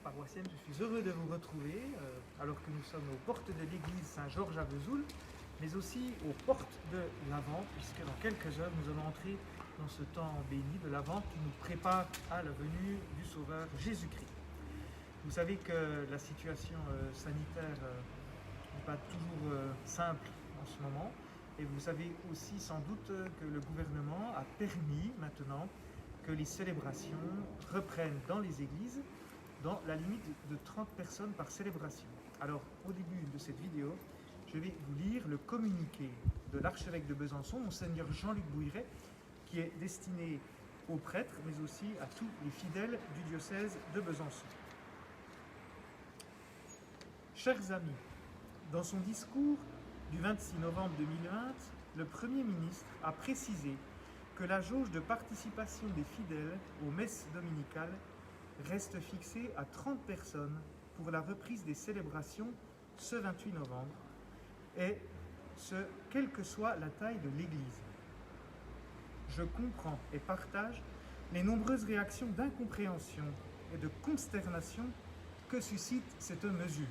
paroissienne, je suis heureux de vous retrouver alors que nous sommes aux portes de l'église Saint-Georges à Vesoul, mais aussi aux portes de l'Avent, puisque dans quelques heures nous allons entrer dans ce temps béni de l'Avent qui nous prépare à la venue du Sauveur Jésus-Christ. Vous savez que la situation sanitaire n'est pas toujours simple en ce moment, et vous savez aussi sans doute que le gouvernement a permis maintenant que les célébrations reprennent dans les églises dans la limite de 30 personnes par célébration. Alors, au début de cette vidéo, je vais vous lire le communiqué de l'archevêque de Besançon, Monseigneur Jean-Luc Bouilleret, qui est destiné aux prêtres, mais aussi à tous les fidèles du diocèse de Besançon. Chers amis, dans son discours du 26 novembre 2020, le Premier ministre a précisé que la jauge de participation des fidèles aux messes dominicales reste fixée à 30 personnes pour la reprise des célébrations ce 28 novembre, et ce, quelle que soit la taille de l'Église. Je comprends et partage les nombreuses réactions d'incompréhension et de consternation que suscite cette mesure.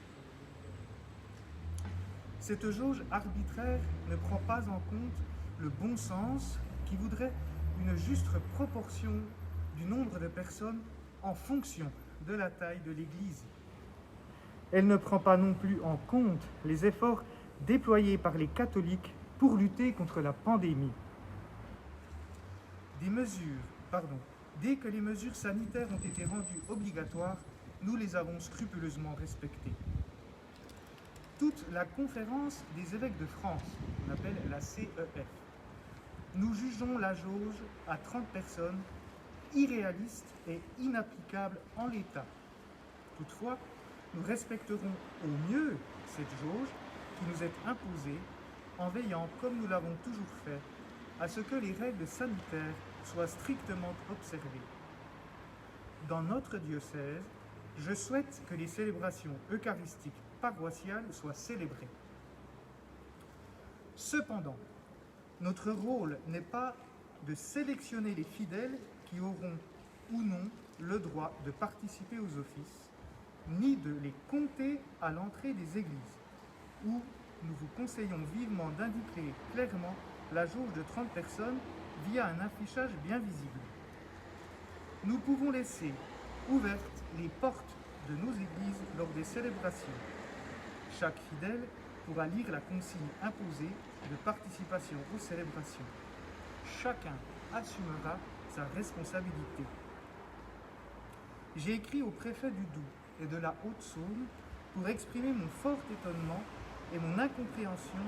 Cette jauge arbitraire ne prend pas en compte le bon sens qui voudrait une juste proportion du nombre de personnes en fonction de la taille de l'Église. Elle ne prend pas non plus en compte les efforts déployés par les catholiques pour lutter contre la pandémie. Dès que les mesures sanitaires ont été rendues obligatoires, nous les avons scrupuleusement respectées. Toute la conférence des évêques de France, qu'on appelle la CEF, nous jugeons la jauge à 30 personnes irréaliste et inapplicable en l'état. Toutefois, nous respecterons au mieux cette jauge qui nous est imposée en veillant, comme nous l'avons toujours fait, à ce que les règles sanitaires soient strictement observées. Dans notre diocèse, je souhaite que les célébrations eucharistiques paroissiales soient célébrées. Cependant, notre rôle n'est pas de sélectionner les fidèles qui auront ou non le droit de participer aux offices, ni de les compter à l'entrée des églises, où nous vous conseillons vivement d'indiquer clairement la jauge de 30 personnes via un affichage bien visible. Nous pouvons laisser ouvertes les portes de nos églises lors des célébrations. Chaque fidèle pourra lire la consigne imposée de participation aux célébrations. Chacun assumera sa responsabilité. J'ai écrit au préfet du Doubs et de la Haute-Saône pour exprimer mon fort étonnement et mon incompréhension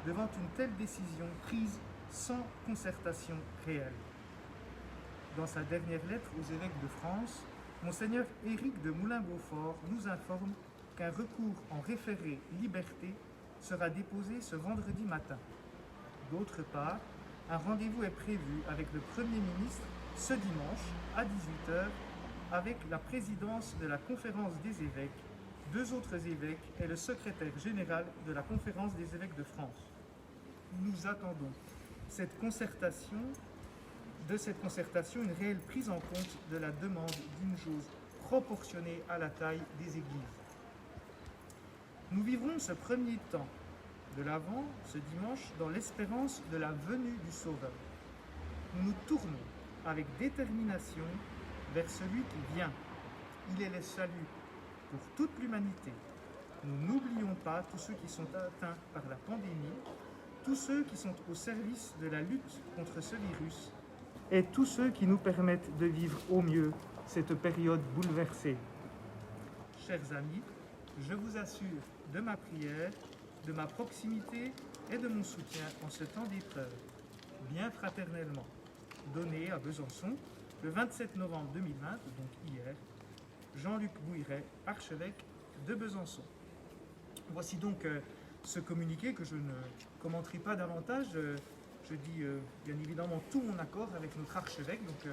devant une telle décision prise sans concertation réelle. Dans sa dernière lettre aux évêques de France, Monseigneur Éric de Moulin-Beaufort nous informe qu'un recours en référé liberté sera déposé ce vendredi matin. D'autre part, un rendez-vous est prévu avec le Premier ministre ce dimanche à 18h avec la présidence de la Conférence des évêques, 2 autres évêques et le secrétaire général de la Conférence des évêques de France. Nous attendons de cette concertation une réelle prise en compte de la demande d'une jauge proportionnée à la taille des églises. Nous vivrons ce premier temps de l'Avent, ce dimanche, dans l'espérance de la venue du Sauveur. Nous nous tournons avec détermination vers celui qui vient. Il est le salut pour toute l'humanité. Nous n'oublions pas tous ceux qui sont atteints par la pandémie, tous ceux qui sont au service de la lutte contre ce virus et tous ceux qui nous permettent de vivre au mieux cette période bouleversée. Chers amis, je vous assure de ma prière, de ma proximité et de mon soutien en ce temps d'épreuve, bien fraternellement, donné à Besançon le 27 novembre 2020, donc hier, Jean-Luc Bouilleret, archevêque de Besançon. Voici donc ce communiqué que je ne commenterai pas davantage. Je dis bien évidemment tout mon accord avec notre archevêque, donc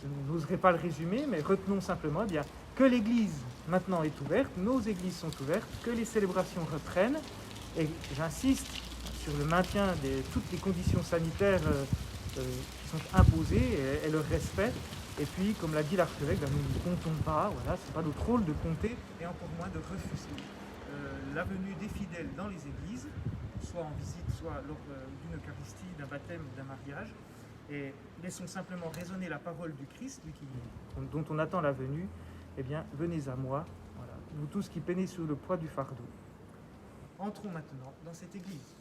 je n'oserai pas le résumer, mais retenons simplement bien que l'Église maintenant est ouverte, nos églises sont ouvertes, que les célébrations reprennent, et j'insiste sur le maintien de toutes les conditions sanitaires qui sont imposées et leur respect, Et puis, comme l'a dit l'archevêque, nous ne comptons pas, voilà, c'est pas notre rôle de compter, et encore moins de refuser la venue des fidèles dans les églises, soit en visite, soit lors d'une Eucharistie, d'un baptême, d'un mariage. Et laissons simplement résonner la parole du Christ, dont on attend la venue. Eh bien, venez à moi, voilà, vous tous qui peinez sous le poids du fardeau. Entrons maintenant dans cette église.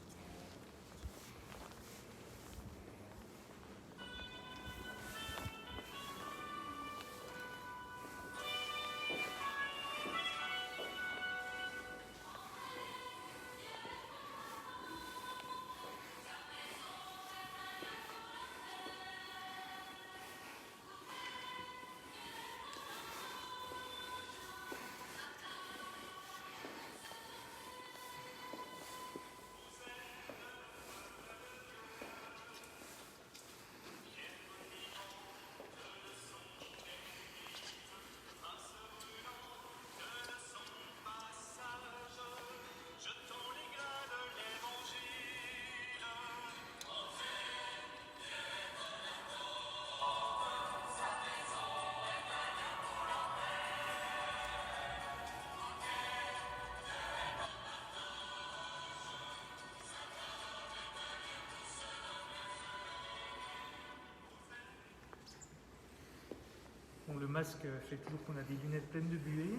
Bon, le masque fait toujours qu'on a des lunettes pleines de buée.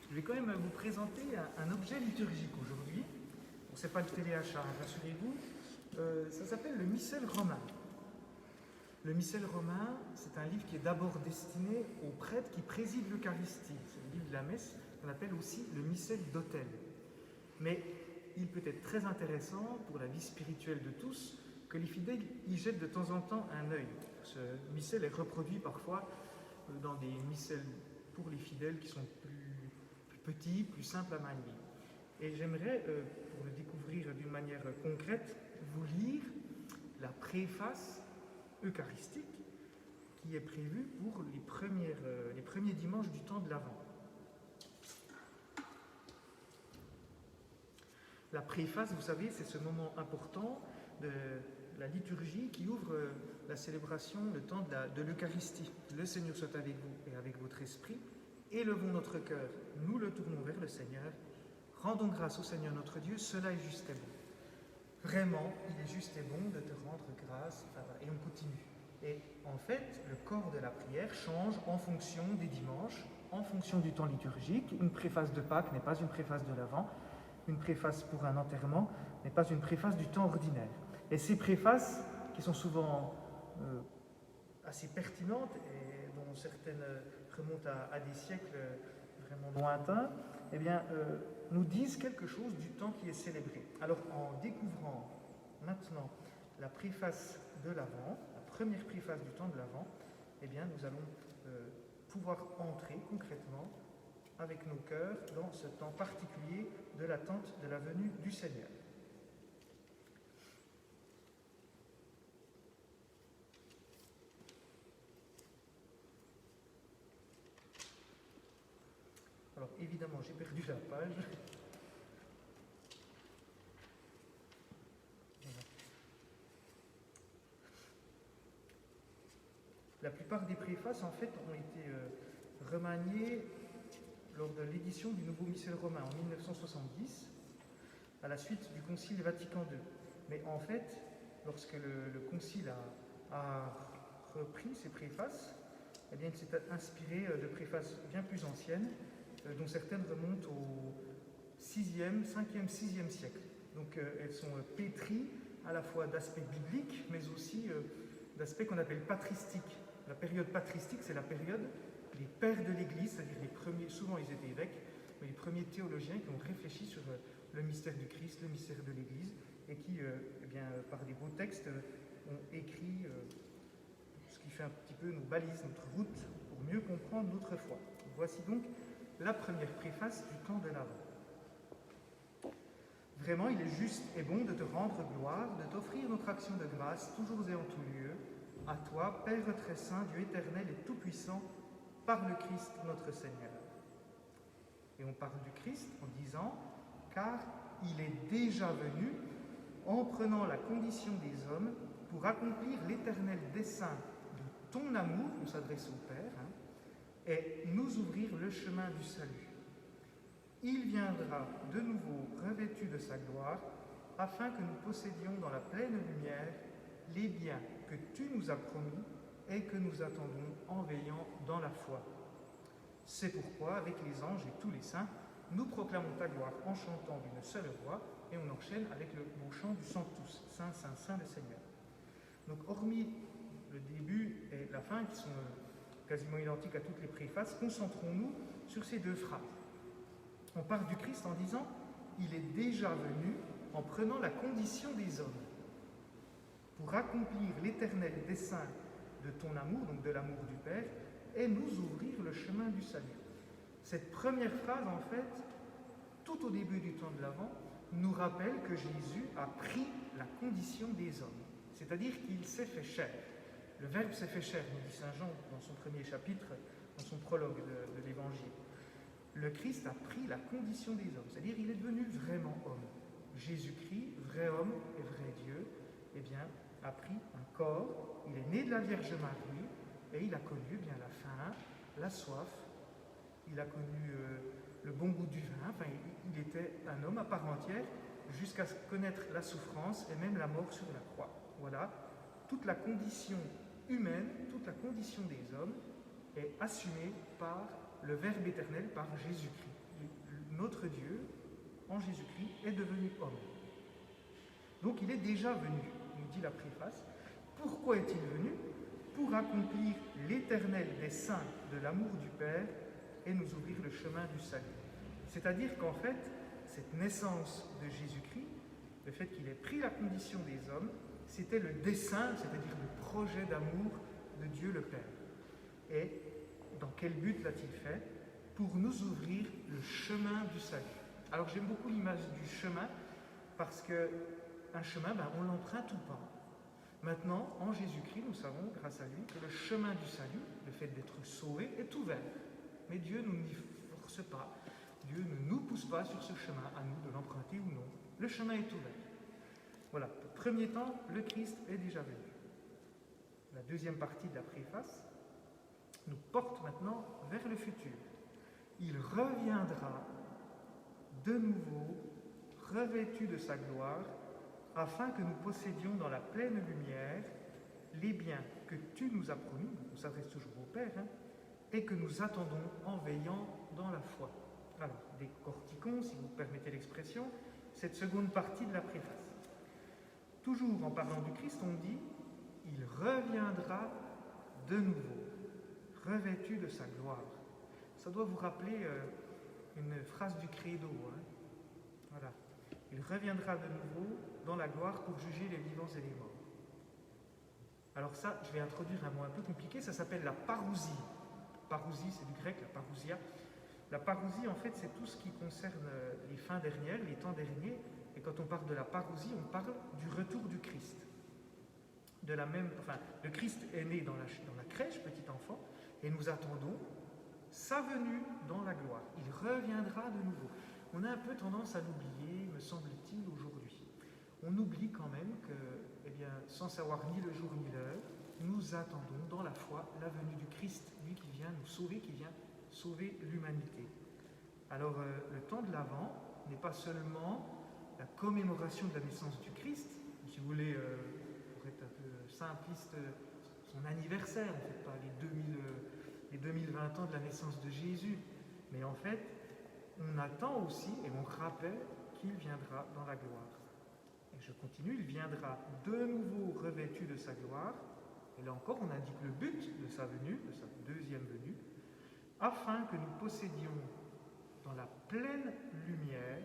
Je vais quand même vous présenter un objet liturgique aujourd'hui. Bon, c'est pas le téléachat, rassurez-vous. Ça s'appelle le missel romain. Le missel romain, c'est un livre qui est d'abord destiné aux prêtres qui président l'Eucharistie. C'est le livre de la messe qu'on appelle aussi le missel d'autel. Mais il peut être très intéressant pour la vie spirituelle de tous que les fidèles y jettent de temps en temps un œil. Ce missel est reproduit parfois dans des missels pour les fidèles qui sont plus petits, plus simples à manier. Et j'aimerais, pour le découvrir d'une manière concrète, vous lire la préface eucharistique qui est prévue pour les premiers dimanches du temps de l'Avent. La préface, vous savez, c'est ce moment important de la liturgie qui ouvre la célébration, le temps de l'Eucharistie. Le Seigneur soit avec vous et avec votre esprit. Élevons notre cœur, nous le tournons vers le Seigneur. Rendons grâce au Seigneur notre Dieu, cela est juste et bon. Vraiment, il est juste et bon de te rendre grâce. Et on continue. Et en fait, le corps de la prière change en fonction des dimanches, en fonction du temps liturgique. Une préface de Pâques n'est pas une préface de l'Avent. Une préface pour un enterrement n'est pas une préface du temps ordinaire. Et ces préfaces, qui sont souvent assez pertinentes et dont certaines remontent à des siècles vraiment lointains, eh bien, nous disent quelque chose du temps qui est célébré. Alors, en découvrant maintenant la préface de l'Avent, la première préface du temps de l'Avent, eh bien, nous allons pouvoir entrer concrètement avec nos cœurs dans ce temps particulier de l'attente de la venue du Seigneur. Alors évidemment, j'ai perdu la page. La plupart des préfaces, en fait, ont été remaniées lors de l'édition du Nouveau Missel romain en 1970, à la suite du Concile Vatican II. Mais en fait, lorsque le Concile a repris ces préfaces, eh bien, il s'est inspiré de préfaces bien plus anciennes, dont certaines remontent au 6e, 5e, 6e siècle. Donc elles sont pétries à la fois d'aspects bibliques, mais aussi d'aspects qu'on appelle patristiques. La période patristique, c'est la période des pères de l'Église, c'est-à-dire les premiers, souvent ils étaient évêques, mais les premiers théologiens qui ont réfléchi sur le mystère du Christ, le mystère de l'Église, et qui, eh bien, par des beaux textes, ont écrit ce qui fait un petit peu nos balises, notre route, pour mieux comprendre notre foi. Voici donc la première préface du temps de l'Avent. Vraiment, il est juste et bon de te rendre gloire, de t'offrir notre action de grâce, toujours et en tout lieu, à toi, Père très saint, Dieu éternel et tout-puissant, par le Christ notre Seigneur. Et on parle du Christ en disant, car il est déjà venu en prenant la condition des hommes pour accomplir l'éternel dessein de ton amour, on s'adresse au Père, et nous ouvrir le chemin du salut. Il viendra de nouveau revêtu de sa gloire, afin que nous possédions dans la pleine lumière les biens que tu nous as promis et que nous attendons en veillant dans la foi. C'est pourquoi, avec les anges et tous les saints, nous proclamons ta gloire en chantant d'une seule voix, et on enchaîne avec le beau chant du Sanctus, Saint, Saint, Saint le Seigneur. Donc, hormis le début et la fin, qui sont quasiment identiques à toutes les préfaces, concentrons-nous sur ces deux phrases. On part du Christ en disant « Il est déjà venu en prenant la condition des hommes pour accomplir l'éternel dessein de ton amour, donc de l'amour du Père, et nous ouvrir le chemin du salut. » Cette première phrase, en fait, tout au début du temps de l'Avent, nous rappelle que Jésus a pris la condition des hommes, c'est-à-dire qu'il s'est fait chair. Le Verbe s'est fait chair, nous dit Saint Jean dans son premier chapitre, dans son prologue de l'Évangile. Le Christ a pris la condition des hommes, c'est-à-dire il est devenu vraiment homme. Jésus-Christ, vrai homme et vrai Dieu, eh bien, a pris un corps, il est né de la Vierge Marie, et il a connu eh bien, la faim, la soif, il a connu le bon goût du vin, enfin, il était un homme à part entière, jusqu'à connaître la souffrance et même la mort sur la croix. Voilà, toute la condition humaine, toute la condition des hommes est assumée par le Verbe éternel, par Jésus-Christ. Notre Dieu, en Jésus-Christ, est devenu homme. Donc il est déjà venu, nous dit la préface. Pourquoi est-il venu? Pour accomplir l'éternel dessein de l'amour du Père et nous ouvrir le chemin du salut. C'est-à-dire qu'en fait, cette naissance de Jésus-Christ, le fait qu'il ait pris la condition des hommes, c'était le dessein, c'est-à-dire le projet d'amour de Dieu le Père. Et dans quel but l'a-t-il fait? Pour nous ouvrir le chemin du salut. Alors j'aime beaucoup l'image du chemin, parce qu'un chemin, on l'emprunte ou pas. Maintenant, en Jésus-Christ, nous savons, grâce à lui, que le chemin du salut, le fait d'être sauvé, est ouvert. Mais Dieu ne nous y force pas. Dieu ne nous pousse pas sur ce chemin, à nous de l'emprunter ou non. Le chemin est ouvert. Voilà, au premier temps, le Christ est déjà venu. La deuxième partie de la préface nous porte maintenant vers le futur. Il reviendra de nouveau, revêtu de sa gloire, afin que nous possédions dans la pleine lumière les biens que tu nous as promis, on s'adresse toujours au Père, et que nous attendons en veillant dans la foi. Alors, décortiquons, si vous permettez l'expression, cette seconde partie de la préface. Toujours en parlant du Christ, on dit « Il reviendra de nouveau, revêtu de sa gloire ». Ça doit vous rappeler une phrase du Credo. Voilà. Il reviendra de nouveau dans la gloire pour juger les vivants et les morts. Alors ça, je vais introduire un mot un peu compliqué, ça s'appelle la parousie. Parousie, c'est du grec, la parousia. La parousie, en fait, c'est tout ce qui concerne les fins dernières, les temps derniers. Et quand on parle de la parousie, on parle du retour du Christ. Le Christ est né dans la crèche, petit enfant, et nous attendons sa venue dans la gloire. Il reviendra de nouveau. On a un peu tendance à l'oublier, me semble-t-il, aujourd'hui. On oublie quand même que, sans savoir ni le jour ni l'heure, nous attendons dans la foi la venue du Christ, lui qui vient nous sauver, qui vient sauver l'humanité. Alors, le temps de l'Avent n'est pas seulement la commémoration de la naissance du Christ, si vous voulez, pour être un peu simpliste, son anniversaire, en fait, pas les 2020 ans de la naissance de Jésus, mais en fait, on attend aussi et on rappelle qu'il viendra dans la gloire. Et je continue, il viendra de nouveau revêtu de sa gloire, et là encore on indique le but de sa venue, de sa deuxième venue, afin que nous possédions dans la pleine lumière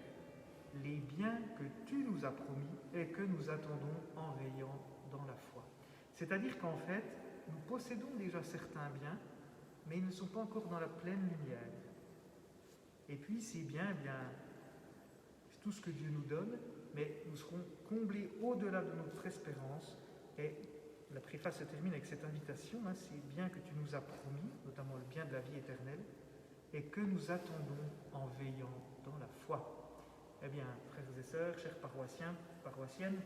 les biens que tu nous as promis et que nous attendons en veillant dans la foi. C'est-à-dire qu'en fait, nous possédons déjà certains biens, mais ils ne sont pas encore dans la pleine lumière. Et puis ces biens, c'est tout ce que Dieu nous donne, mais nous serons comblés au-delà de notre espérance. Et la préface se termine avec cette invitation, ces biens que tu nous as promis, notamment le bien de la vie éternelle, et que nous attendons en veillant dans la foi. Eh bien, frères et sœurs, chers paroissiens, paroissiennes,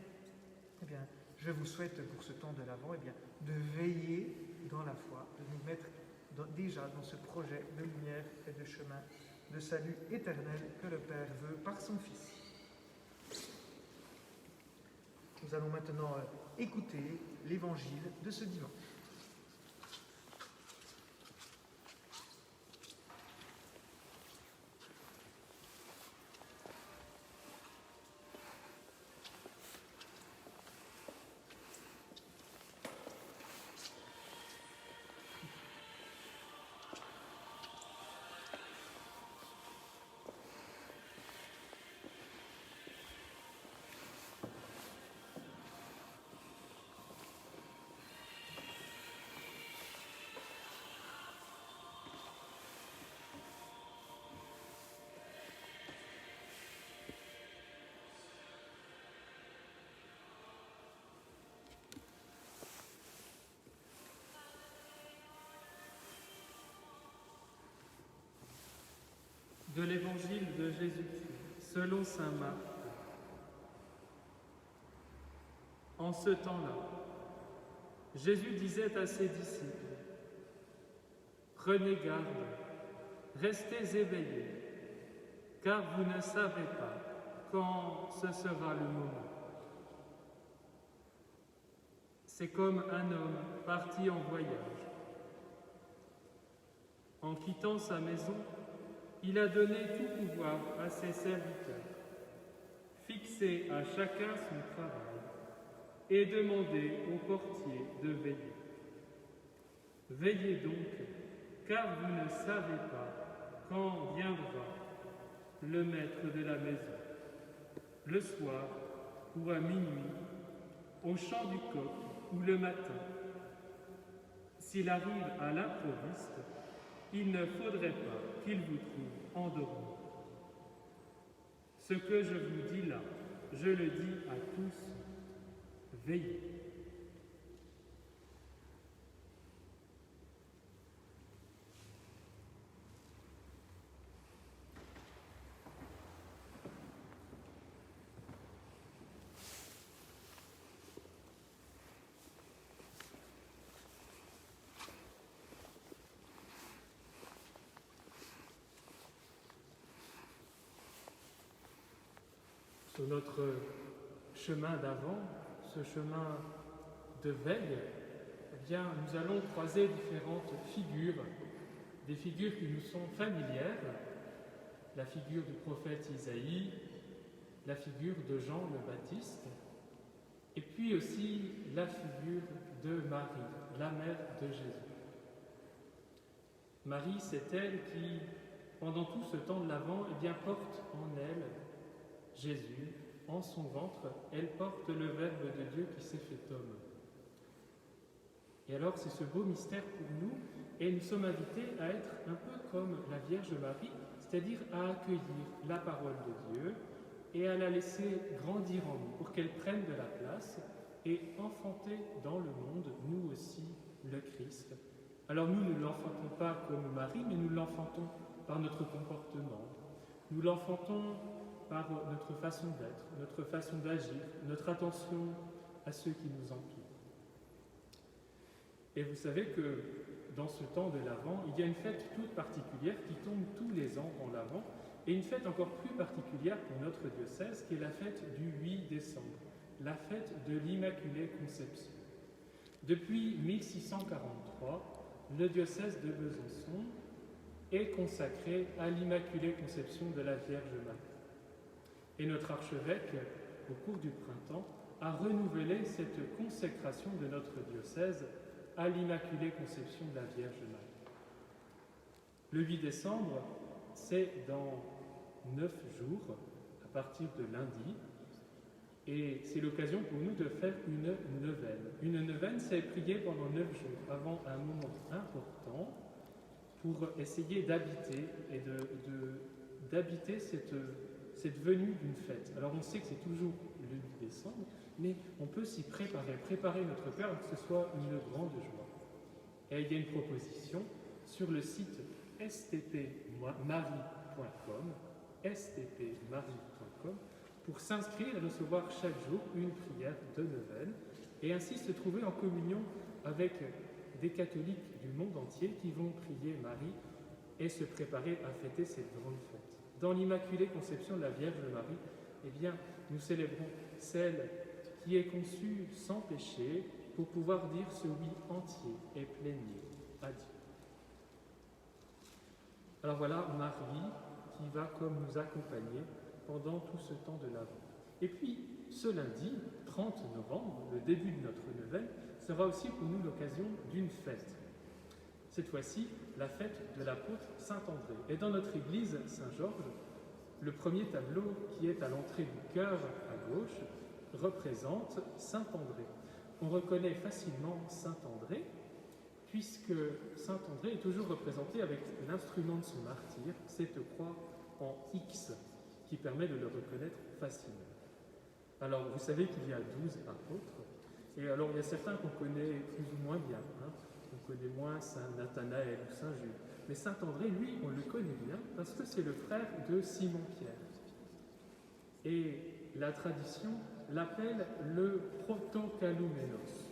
je vous souhaite pour ce temps de l'Avent de veiller dans la foi, de nous mettre déjà dans ce projet de lumière et de chemin de salut éternel que le Père veut par son Fils. Nous allons maintenant écouter l'évangile de ce dimanche. De l'Évangile de Jésus-Christ, selon saint Marc. En ce temps-là, Jésus disait à ses disciples, « Prenez garde, restez éveillés, car vous ne savez pas quand ce sera le moment. C'est comme un homme parti en voyage. En quittant sa maison, il a donné tout pouvoir à ses serviteurs, fixé à chacun son travail et demandé au portier de veiller. Veillez donc, car vous ne savez pas quand viendra le maître de la maison, le soir ou à minuit, au chant du coq ou le matin. S'il arrive à l'improviste, il ne faudrait pas qu'il vous trouve endormi. Ce que je vous dis là, je le dis à tous, veillez. » Sur notre chemin d'avant, ce chemin de veille, nous allons croiser différentes figures, des figures qui nous sont familières, la figure du prophète Isaïe, la figure de Jean le Baptiste, et puis aussi la figure de Marie, la mère de Jésus. Marie, c'est elle qui, pendant tout ce temps de l'Avent, porte en elle Jésus, en son ventre, elle porte le Verbe de Dieu qui s'est fait homme. Et alors, c'est ce beau mystère pour nous, et nous sommes invités à être un peu comme la Vierge Marie, c'est-à-dire à accueillir la parole de Dieu et à la laisser grandir en nous pour qu'elle prenne de la place et enfanter dans le monde, nous aussi, le Christ. Alors nous ne l'enfantons pas comme Marie, mais nous l'enfantons par notre comportement. Nous l'enfantons par notre façon d'être, notre façon d'agir, notre attention à ceux qui nous entourent. Et vous savez que dans ce temps de l'Avent, il y a une fête toute particulière qui tombe tous les ans en l'Avent, et une fête encore plus particulière pour notre diocèse, qui est la fête du 8 décembre, la fête de l'Immaculée Conception. Depuis 1643, le diocèse de Besançon est consacré à l'Immaculée Conception de la Vierge Marie. Et notre archevêque, au cours du printemps, a renouvelé cette consécration de notre diocèse à l'Immaculée Conception de la Vierge Marie. Le 8 décembre, c'est dans 9 jours, à partir de lundi, et c'est l'occasion pour nous de faire une neuvaine. Une neuvaine, c'est prier pendant 9 jours, avant un moment important, pour essayer d'habiter et d'habiter cette venue d'une fête. Alors on sait que c'est toujours le 8 décembre, mais on peut s'y préparer notre cœur pour que ce soit une grande joie. Et il y a une proposition sur le site stpmarie.com, pour s'inscrire et recevoir chaque jour une prière de neuvaine. et ainsi se trouver en communion avec des catholiques du monde entier qui vont prier Marie et se préparer à fêter cette grande fête. Dans l'Immaculée Conception de la Vierge Marie, eh bien, nous célébrons celle qui est conçue sans péché pour pouvoir dire ce oui entier et plénier à Dieu. Alors voilà Marie qui va comme nous accompagner pendant tout ce temps de l'Avent. Et puis, ce lundi, 30 novembre, le début de notre neuvaine, sera aussi pour nous l'occasion d'une fête. Cette fois-ci, la fête de l'apôtre Saint-André. Et dans notre église Saint-Georges, le premier tableau qui est à l'entrée du chœur à gauche représente Saint-André. On reconnaît facilement Saint-André, puisque Saint-André est toujours représenté avec l'instrument de son martyre, cette croix en X, qui permet de le reconnaître facilement. Alors, vous savez qu'il y a 12 apôtres, et alors il y a certains qu'on connaît plus ou moins bien. On connaît moins Saint Nathanaël ou Saint Jude. Mais Saint André, lui, on le connaît bien parce que c'est le frère de Simon-Pierre. Et la tradition l'appelle le protokalouménos.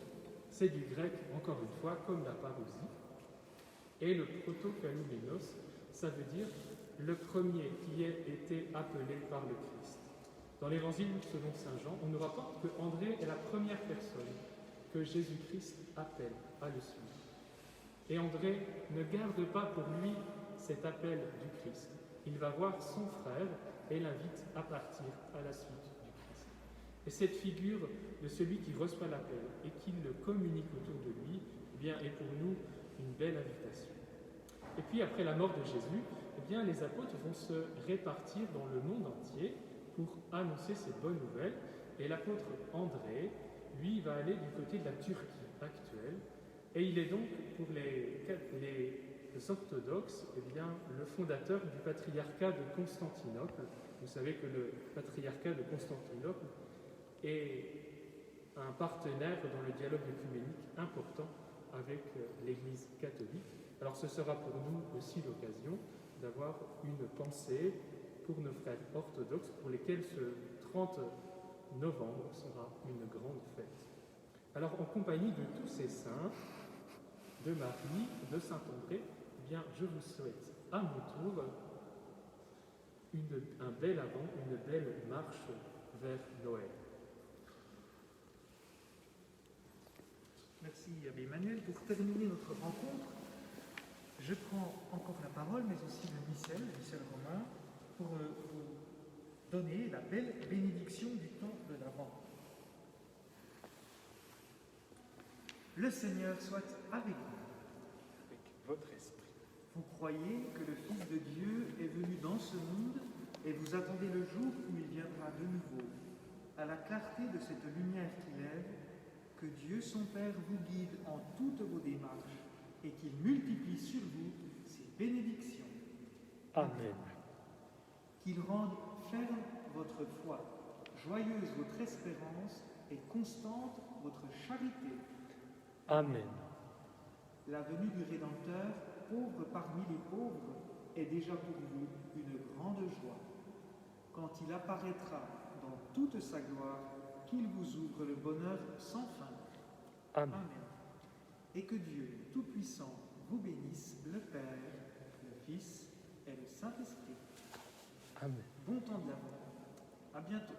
C'est du grec, encore une fois, comme la parousie. Et le protokalouménos, ça veut dire le premier qui a été appelé par le Christ. Dans l'évangile selon saint Jean, on nous rapporte que André est la première personne que Jésus-Christ appelle à le suivre. Et André ne garde pas pour lui cet appel du Christ. Il va voir son frère et l'invite à partir à la suite du Christ. Et cette figure de celui qui reçoit l'appel et qui le communique autour de lui, eh bien, est pour nous une belle invitation. Et puis après la mort de Jésus, eh bien, les apôtres vont se répartir dans le monde entier pour annoncer cette bonne nouvelle. Et l'apôtre André, lui, va aller du côté de la Turquie actuelle. Et il est donc, pour les orthodoxes, eh bien, le fondateur du patriarcat de Constantinople. Vous savez que le patriarcat de Constantinople est un partenaire dans le dialogue œcuménique important avec l'Église catholique. Alors ce sera pour nous aussi l'occasion d'avoir une pensée pour nos frères orthodoxes, pour lesquels ce 30 novembre sera une grande fête. Alors en compagnie de tous ces saints, de Marie, de Saint-André, eh bien, je vous souhaite à mon tour un bel avant, une belle marche vers Noël. Merci Abbé Emmanuel. Pour terminer notre rencontre, je prends encore la parole, mais aussi le missel romain, pour vous donner la belle bénédiction du temps de l'Avent. Le Seigneur soit avec vous. Avec votre esprit. Vous croyez que le Fils de Dieu est venu dans ce monde et vous attendez le jour où il viendra de nouveau, à la clarté de cette lumière qui lève, que Dieu son Père vous guide en toutes vos démarches et qu'il multiplie sur vous ses bénédictions. Amen. Qu'il rende ferme votre foi, joyeuse votre espérance et constante votre charité. Amen. La venue du Rédempteur, pauvre parmi les pauvres, est déjà pour vous une grande joie. Quand il apparaîtra dans toute sa gloire, qu'il vous ouvre le bonheur sans fin. Amen. Amen. Et que Dieu Tout-Puissant vous bénisse, le Père, le Fils et le Saint-Esprit. Amen. Bon temps de l'Avent. À bientôt.